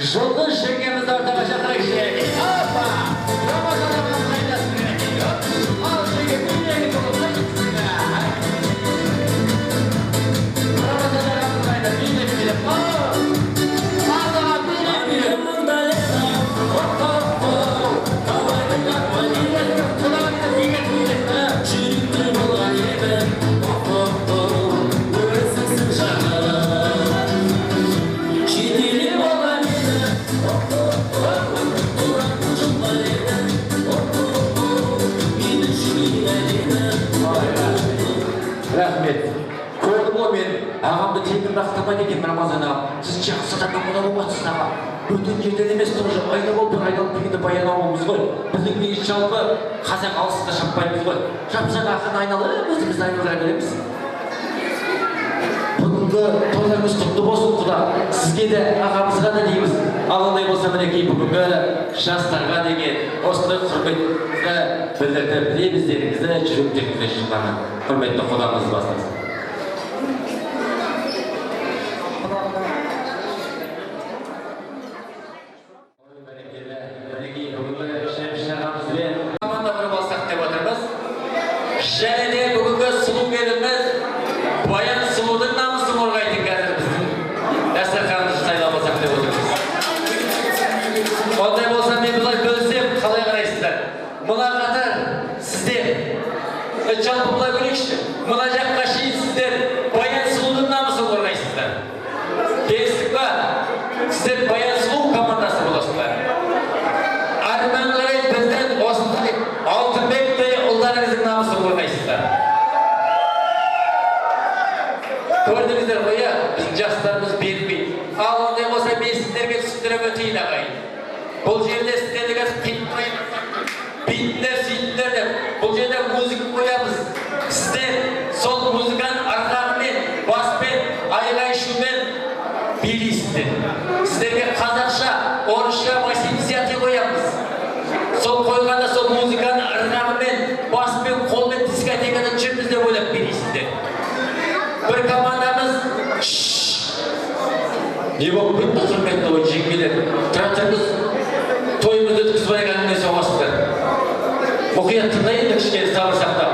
Жолдың шеңгемізді ортаға шақырайықшы. Апа! Рамазанның қайдасын керек. Ал шеңге күндегі болуға кетсін. Рамазанның қайда бейнек келіп. Алға бейнек келіп. Рахмет. Көрдім ғой мен ағамды тегін рақтамайды екен Рамазан аға. Сіз жақсы адамға мұна болмасыз аға. Бөтен жерден емес тоже айна болып бір айналып дегенде баян ауымыз ғой. Біздің еш жалпы қазақ алысында шаппаймыз ғой. Шапсақ ақын айналып өзіміз айналыра береміз. Бүгінгі тойларыңыз құтты болсын құда. Сізге де ағамызға да дейміз. Ал ондай болса мінекей бүгінгі жастарға деген осындай құрметті білдірді білеміздеріңізді жүректеріңізде шыққаны. Құрметті құдамыз басыңыз. Және де бүгінгі сұлу келініміз Баян сұлудың намысын қорғайтын қазір біздің дастарханымызды сайлап алсақ деп отырмыз. Ондай болса мен бұлай бөлсем қалай қарайсыздар? Мына қатар сіздер жалпы бұлай бөлейікші. Мына жаққа шейін сіздер Баян сұлудың намысын қорғайсыздар. Келістік па? Сіздер Баян сұлу командасы боласыздар. Әрмен қарай біздің осындай Алтынбектей ұлдарыңыздың намысын қорғайсыздар. Көрдіңіздер ғой, біздің жастарымыз бермейді. Ал ондай болса мен сіздерге түсіндіріп өтейін ағайын. Бұл жерде сіздерге биттер, сөйтіндер деп, бұл жерде музыка қоямыз. Сіздер сол музыканың арқағымен, баспен, айғай-шумен билейсіздер. Сіздерге қазақша, орысша, масимизияти қоямыз. Сол қойғанда сол музыканың арқағымен, баспен, қолмен дискотекадан жүрміз деп ойлап билейсіздер. Бір командамыз не болып кетті құрметті ой жеңгелер. Тұратырмыз тойымызды өткізбай әңгіме соғасыздар. Мұқият тыңдайын кішкене сабыр сақтап.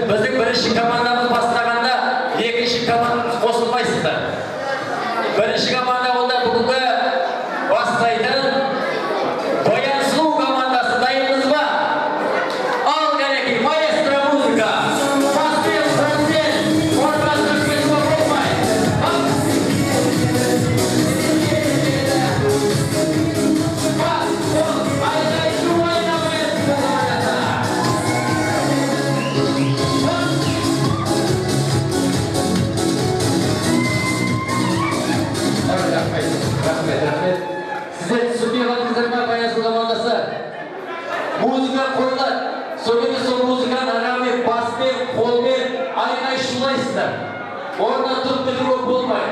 Біздің бірінші командамыз бастағанда екінші командамыз қосылмайсыздар. Бірінші команда онда бүгінгі бастайтын Баян сұлу командасы дайынбыз ба? Ал кәнекей маэстро музыка. Сіздер түсінбей қалдыңыздар ма Баян сұлу командасы? Музыка қойылады. Соңында сол музыканы арқамен, баспен, қолмен айғай шулайсыздар. Орнынан тұрып кетуге болмайды.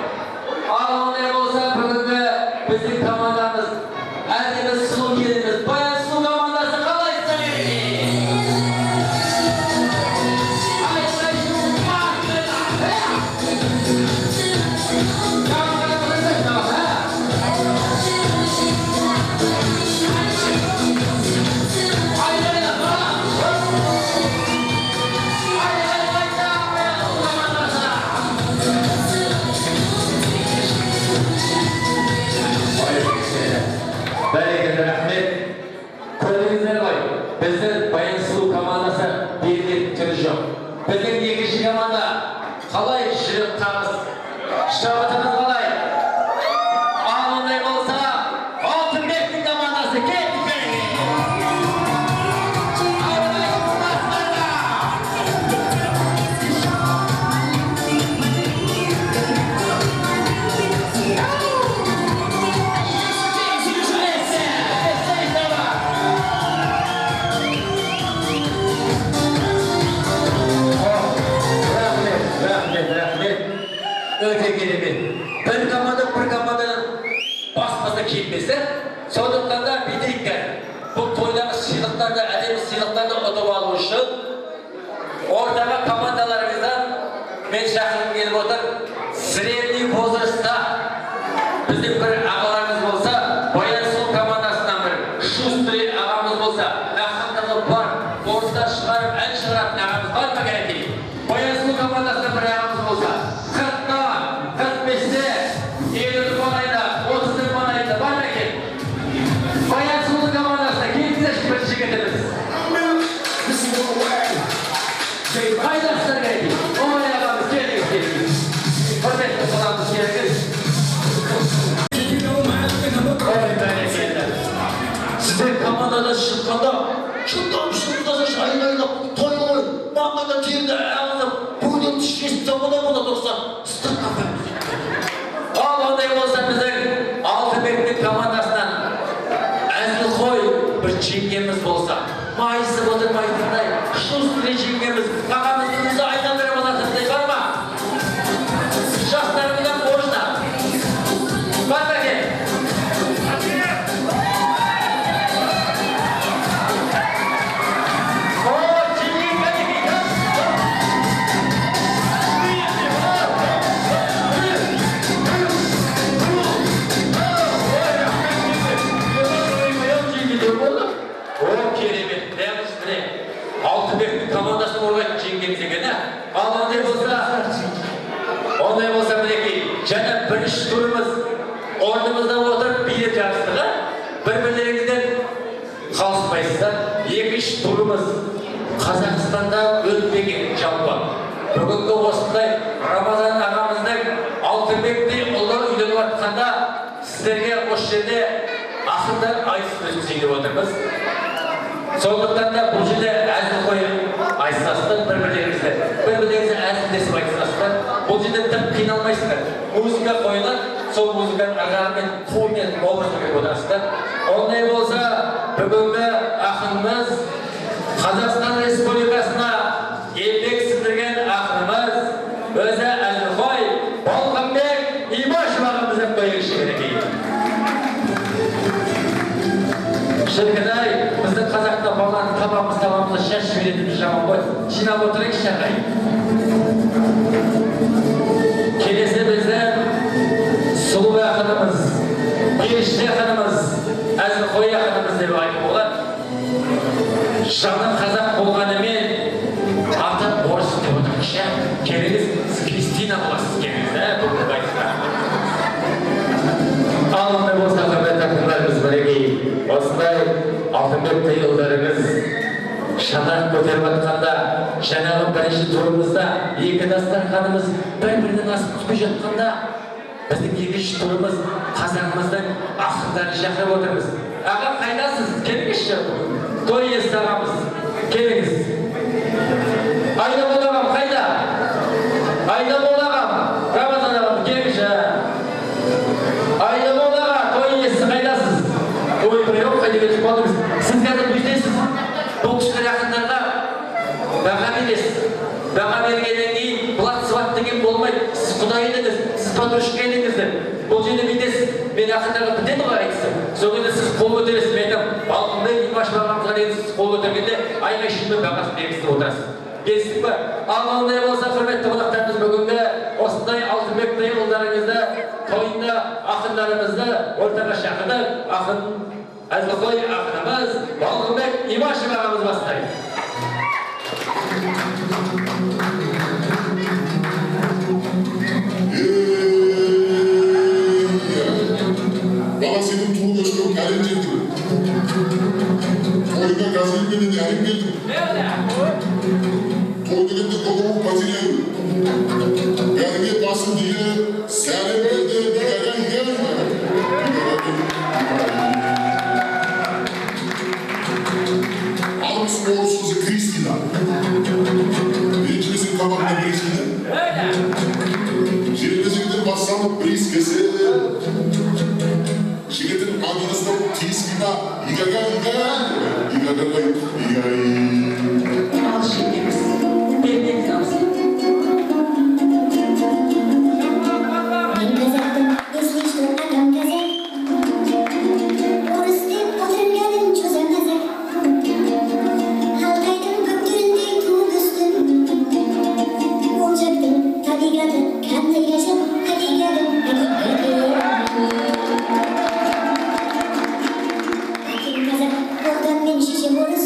Ал ондай болса бүгінгі біздің командамыз әдемі сұлу келініміз Баян сұлу командасы қалайсыздар? Бәрекелді рахмет. Көрдіңіздер ғой, біздің Баян сұлу командасы берген түрі жоқ. Біздің екінші команда қалай жүріп қамыз, шабытымыз қалай? Ал ондай болса, Алтынбектің командасы кетті. Өте керемет. Бір командадан баспаса келмесе, сондықтан да бедейік бұл тойдағы сыйлықтарды, әдемі сыйлықтарды ұтып алу үшін ортаға командаларыңыздан мен шақырғым келіп отыр. Средний возрастта біздің бір ағаларымыз болса Aşağıda çıkkanda şundan aynaylap toyuyor. Mağada tiyinde ağzım. Bugün tişkesi tamına buna doksan. Istık kafamız gitti. Al onday olsa bizden altı bekli komandasından Azil koy bir çingemiz bolsa. Mayısı oturmaydıkтай. Şu üstüne çingemiz. Kakamızımızı aynalara balatırday var mı? Şahslarımızdan borçlar. Var mı ki? Komandasını oraya çingemiz ekene. Ama onday bolsa bileki, jana birinchi turimiz o'rnimizdan o'tirib bilet yarıştığı, bir-birlaringizdan qalishmaysizlar. Ikkinchi turimiz Qozog'istonda o'tmagan jalpa. Bugungi osmonday Ramazon og'amizning Oltinbekdek ular uylanayotganda sizlarga o'sha yerda axirdan aytib o'tishni o'tirmiz. So'ngdan da bu yerda azil qo'yib aytsasizlar bir-birlaringizga. Bir-birlaringizga azil desib aytsasizlar. Bu yerda deb qiynalmaysizlar. Muzika qo'yilib, so'ng muzikani ag'armen qo'ygan obrazga o'tasizlar. Onday bo'lsa, bugungi axirimiz Qozog'iston Respublikasida epek sindirgan axirimiz o'zi Azilxoy Bolg'inbek Imoshovimiz deb qo'yish kerak edi. Shirkaday bizning Qozoqda bo'lgan tabamiz shash verilib jamon qo'y. Chinab o'tiring shaqay. Kelesi bizden sulu yakınımız, girişli yakınımız, Azilxoy yakınımız deb aytib bo'ladi. Şanın Qozaq bo'lganimen atab Boris deb o'tirishga keriz, Kristina bo'lasiz keriz, bugun aytsa. Alloh bo'lsa hurmatlarimiz birga osmay Oltinbekdek yillarimiz Şanak ko'tarayotganda, Şanag'ın birinchi turimizda ikki dasturxonimiz bir-birini nasib tutib yotganda, bizning ikkinchi turimiz Qozog'imizdan axirlarini chaqirib o'tirmiz. Agar qaydasiz, kelingizchi. To'y estamamiz. Kelingiz. Ayda bo'lag'am qayda? Ayda bo'lag'am. Ramazon og'am kelingizchi. Ayda bo'lag'am, to'y esi qaydasiz? To'y bir yo'q, qayda ketib qoldingiz. Siz hozir buydaysiz. Bu kişiler yakınlarda bağa veresiz. Bağa vergenden keyin bular sıvat degen bolmaydi. Siz Xudoy ediniz, siz patroshka edingizdir. Bu жерде bilesiz. Men yakınlarda bitedi ғой айтсам. So'ngida siz qo'l ko'tarasiz. Men aytam, Bolg'inbek Imoshovimizga deysiz, siz qo'l ko'targanda ayga shunday бағасын bergizib o'tirasiz. Keldingizmi? Allohday bo'lsa, hurmatli qonaqlarimiz bugungi osmonday Oltinbekdek yo'llaringizda, to'yinda axirlarimizda o'rtaga chaqirib, axir Azilxoy axirimiz Bolg'inbek Imoshovimiz boshlaydi. Babasının tuğu göçkü kalem çekti. Toyda gazil beni yarim geldi. Toyda gitti kokumu patiliyor. Belge basın diye serim geldi, dikagan geldi. Almış boğursuzı Kristina. Birinci kapakta Kristina. Жерімізді gidip bassam Priskesi. Жігітін адынызды тиіскіна игаган. Al şekerimiz. Bermek lazım. Ben gazettim, esleştim agam gazet. Orası deyip oturganim çözemezek. Halkaydım göktüründey tuğ üstüm. Olacaktım, hakikatim, kanday yaşam, hakikatim, hakikatim. Akim gazet, oradan ben şişe boruz.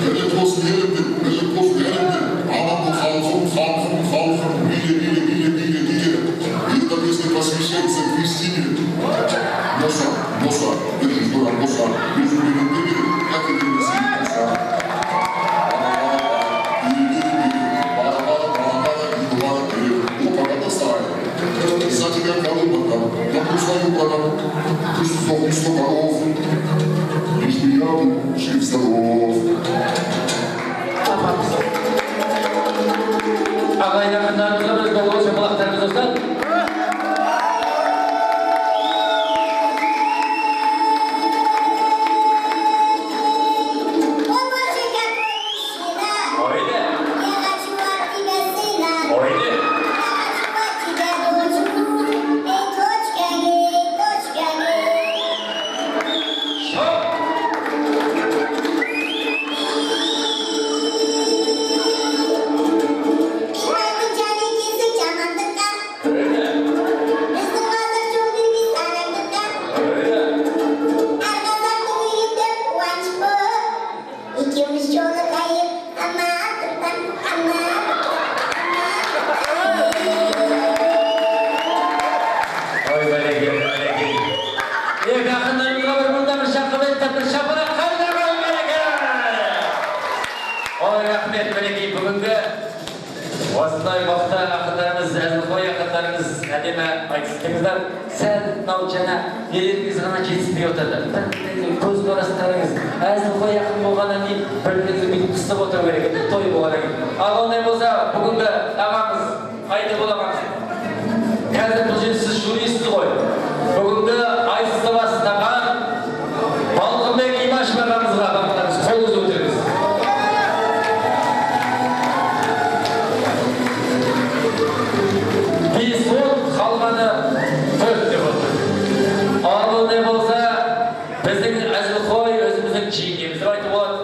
Birlik olsun yerimdir, birlik olsun yerimdir. Anadolu halkım, мире. Это песня посвящается Кристине. Носа, держишь, дурак, носа. Между миром, как это не сильно, носа. За тебя колыба там, на свою братан, ты сдохни 100 коров. Лишь бы я был жив-здоров. Ағайын ақындарымызға біз долғы шапалақтарымыз достар. Осындай уақытта ақындарымыз, әзілқой ақындарымыз әдемі айтыстыңыздар. Сәл мынау жаңа нелеріңіз ғана жетіспей отырды. Көз қарастарыңыз әзілқой ақын болғаннан кейін бір-біріңізді бүйтіп қысып отыру керек еді, той болғаннан кейін. Ал ондай болса, бүгінгі ағамыз Айдабол ағамыз. Қазір бұл жерде сіз журналистсіз ғой. Бүгінгі айтысты бастаған Балқынбек Имашев ағамызға бағыттарыңыз, қолыңызды көтеріңіз. Қалғаны 4 деп отыр. Ал ондай болса, біздің әзілқой өзіміздің жеңгеміз деп айтып болады.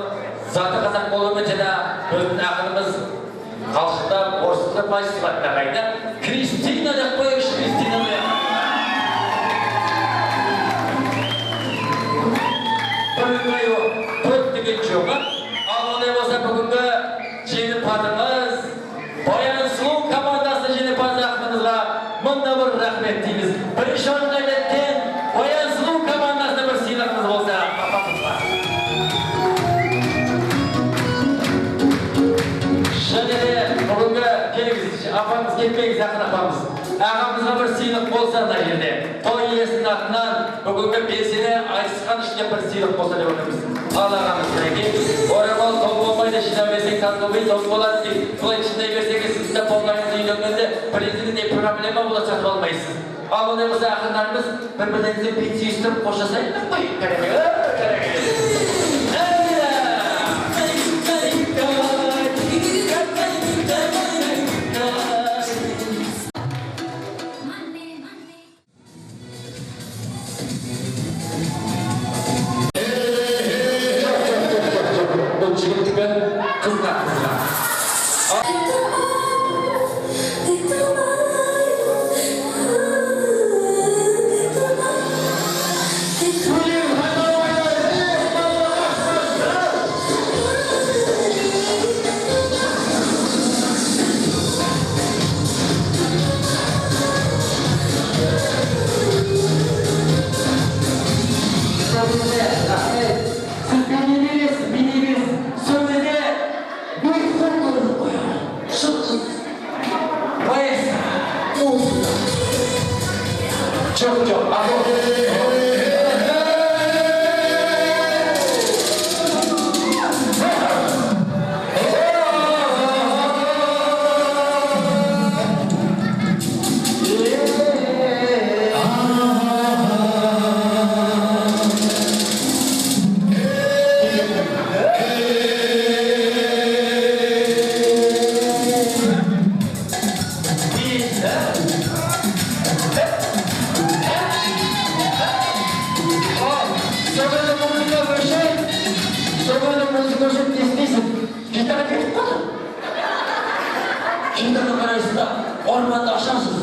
Заты қазақ болуымен жаңа біздің ақынымыз қалшықтап, орысында былай сипаттағанда Кристина деп қойыңызшы, Кристина деп. Бүгінгі 4 деген жоғы. Ал ондай болса, бүгінгі жеңімпазымыз Баян Сұлу командасы жеңімпазы ақынымызға мында бір рахмет дейміз. Бірінші орынға жеткен Баян Сұлу командасына бір сыйлығымыз болса, апамызға. Және де бүгінгі келіңіз, апамыз кетпеңіз, ақын апамыз. Ағамызға бір сыйлық болса да жерде. Той иесінің атынан бүгінгі белсене айтысқан ішінде бір сыйлық болса деп отырмыз. Ал ағамыз мінекей, орамал топ болмайды, жинап берсең танылмай топ болады дейді. Солай шындай берсеңіз, сізді болмайыңыз үйленгенде біріңіздің не проблема болады, сатып алмайсыз. Ал ондай болса ақындарымыз бір-біріңізді бет сүйістіріп қоштасайық қой. Ormanda aşarsınız.